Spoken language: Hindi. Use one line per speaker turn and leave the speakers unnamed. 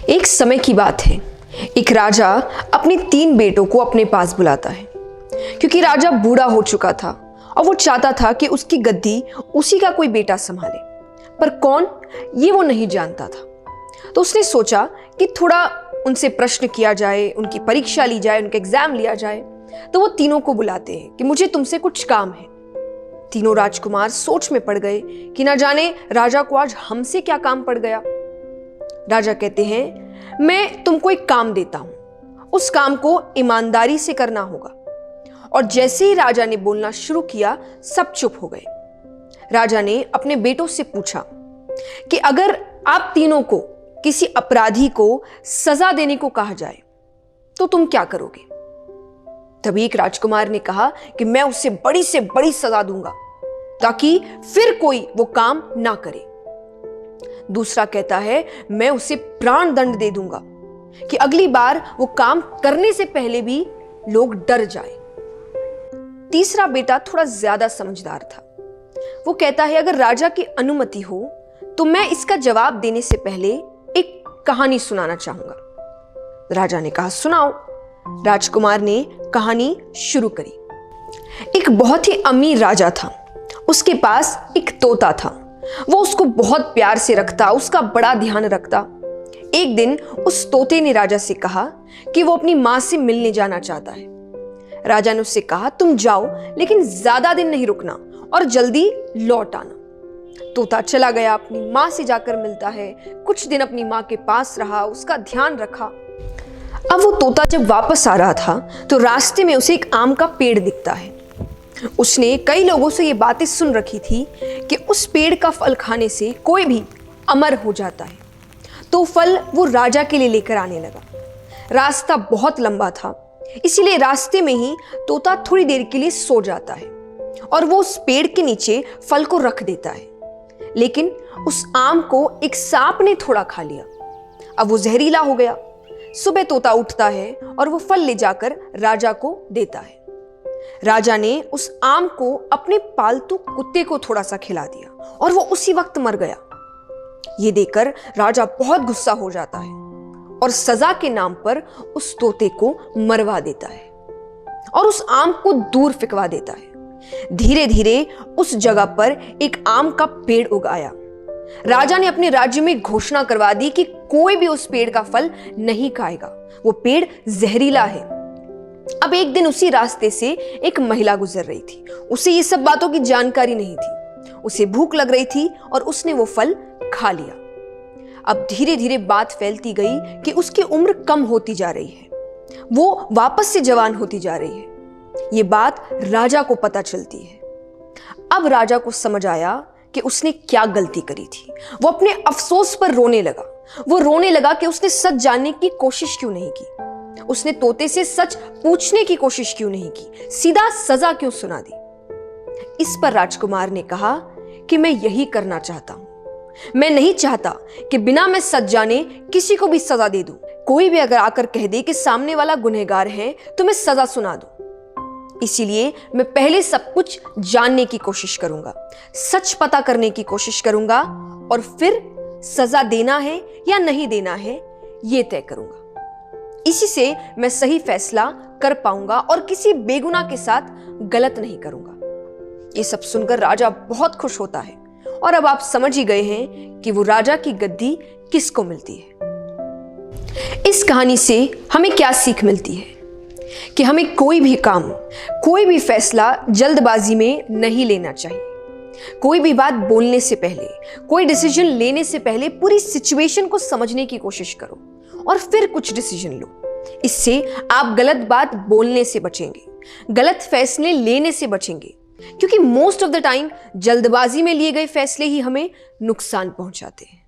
एक समय की बात है। एक राजा अपने 3 बेटों को अपने पास बुलाता है, क्योंकि राजा बूढ़ा हो चुका था और वो चाहता था कि उसकी गद्दी उसी का कोई बेटा संभाले, पर कौन ये वो नहीं जानता था। तो उसने सोचा कि थोड़ा उनसे प्रश्न किया जाए, उनकी परीक्षा ली जाए, उनका एग्जाम लिया जाए। तो वो तीनों को बुलाते हैं कि मुझे तुमसे कुछ काम है। तीनों राजकुमार सोच में पड़ गए कि ना जाने राजा को आज हमसे क्या काम पड़ गया। राजा कहते हैं, मैं तुमको एक काम देता हूं, उस काम को ईमानदारी से करना होगा। और जैसे ही राजा ने बोलना शुरू किया, सब चुप हो गए। राजा ने अपने बेटों से पूछा कि अगर आप तीनों को किसी अपराधी को सजा देने को कहा जाए तो तुम क्या करोगे? तभी एक राजकुमार ने कहा कि मैं उसे बड़ी से बड़ी सजा दूंगा ताकि फिर कोई वो काम ना करे। दूसरा कहता है, मैं उसे प्राण दंड दे दूंगा कि अगली बार वो काम करने से पहले भी लोग डर जाए। तीसरा बेटा थोड़ा ज्यादा समझदार था। वो कहता है, अगर राजा की अनुमति हो तो मैं इसका जवाब देने से पहले एक कहानी सुनाना चाहूंगा। राजा ने कहा, सुनाओ। राजकुमार ने कहानी शुरू करी। एक बहुत ही अमीर राजा था। उसके पास एक तोता था। वो उसको बहुत प्यार से रखता, उसका बड़ा ध्यान रखता। एक दिन उस तोते ने राजा से कहा कि वो अपनी मां से मिलने जाना चाहता है। राजा ने उससे कहा, तुम जाओ, लेकिन ज्यादा दिन नहीं रुकना और जल्दी लौट आना। तोता चला गया, अपनी मां से जाकर मिलता है। कुछ दिन अपनी मां के पास रहा, उसका ध्यान रखा। अब वो तोता जब वापस आ रहा था तो रास्ते में उसे एक आम का पेड़ दिखता है। उसने कई लोगों से ये बातें सुन रखी थी कि उस पेड़ का फल खाने से कोई भी अमर हो जाता है। तो फल वो राजा के लिए लेकर आने लगा। रास्ता बहुत लंबा था, इसीलिए रास्ते में ही तोता थोड़ी देर के लिए सो जाता है और वो उस पेड़ के नीचे फल को रख देता है। लेकिन उस आम को एक सांप ने थोड़ा खा लिया। अब वो जहरीला हो गया। सुबह तोता उठता है और वो फल ले जाकर राजा को देता है। राजा ने उस आम को अपने पालतू कुत्ते को थोड़ा सा खिला दिया और वो उसी वक्त मर गया। ये देखकर राजा बहुत गुस्सा हो जाता है और सजा के नाम पर उस तोते को मरवा देता है और उस आम को दूर फेंकवा देता है। धीरे धीरे उस जगह पर एक आम का पेड़ उगाया। राजा ने अपने राज्य में घोषणा करवा दी कि कोई भी उस पेड़ का फल नहीं खाएगा, वो पेड़ जहरीला है। अब एक दिन उसी रास्ते से एक महिला गुजर रही थी। उसे ये सब बातों की जानकारी नहीं थी। उसे भूख लग रही थी और उसने वो फल खा लिया। अब धीरे धीरे बात फैलती गई कि उसकी उम्र कम होती जा रही है, वो वापस से जवान होती जा रही है। ये बात राजा को पता चलती है। अब राजा को समझ आया कि उसने क्या गलती करी थी। वो अपने अफसोस पर रोने लगा। वो रोने लगा कि उसने सच जानने की कोशिश क्यों नहीं की, उसने तोते से सच पूछने की कोशिश क्यों नहीं की, सीधा सजा क्यों सुना दी। इस पर राजकुमार ने कहा कि मैं यही करना चाहता हूं। मैं नहीं चाहता कि बिना मैं सच जाने किसी को भी सजा दे दूं। कोई भी अगर आकर कह दे कि सामने वाला गुनहगार है तो मैं सजा सुना दूं। इसीलिए मैं पहले सब कुछ जानने की कोशिश करूंगा, सच पता करने की कोशिश करूंगा और फिर सजा देना है या नहीं देना है ये तय करूंगा। इसी से मैं सही फैसला कर पाऊंगा और किसी बेगुनाह के साथ गलत नहीं करूंगा। ये सब सुनकर राजा बहुत खुश होता है और अब आप समझ ही गए हैं कि वो राजा की गद्दी किसको मिलती है। इस कहानी से हमें क्या सीख मिलती है कि हमें कोई भी काम, कोई भी फैसला जल्दबाजी में नहीं लेना चाहिए। कोई भी बात बोलने से पहले, कोई डिसीजन लेने से पहले पूरी सिचुएशन को समझने की कोशिश करो और फिर कुछ डिसीजन लो। इससे आप गलत बात बोलने से बचेंगे, गलत फैसले लेने से बचेंगे, क्योंकि मोस्ट ऑफ द टाइम जल्दबाजी में लिए गए फैसले ही हमें नुकसान पहुंचाते हैं।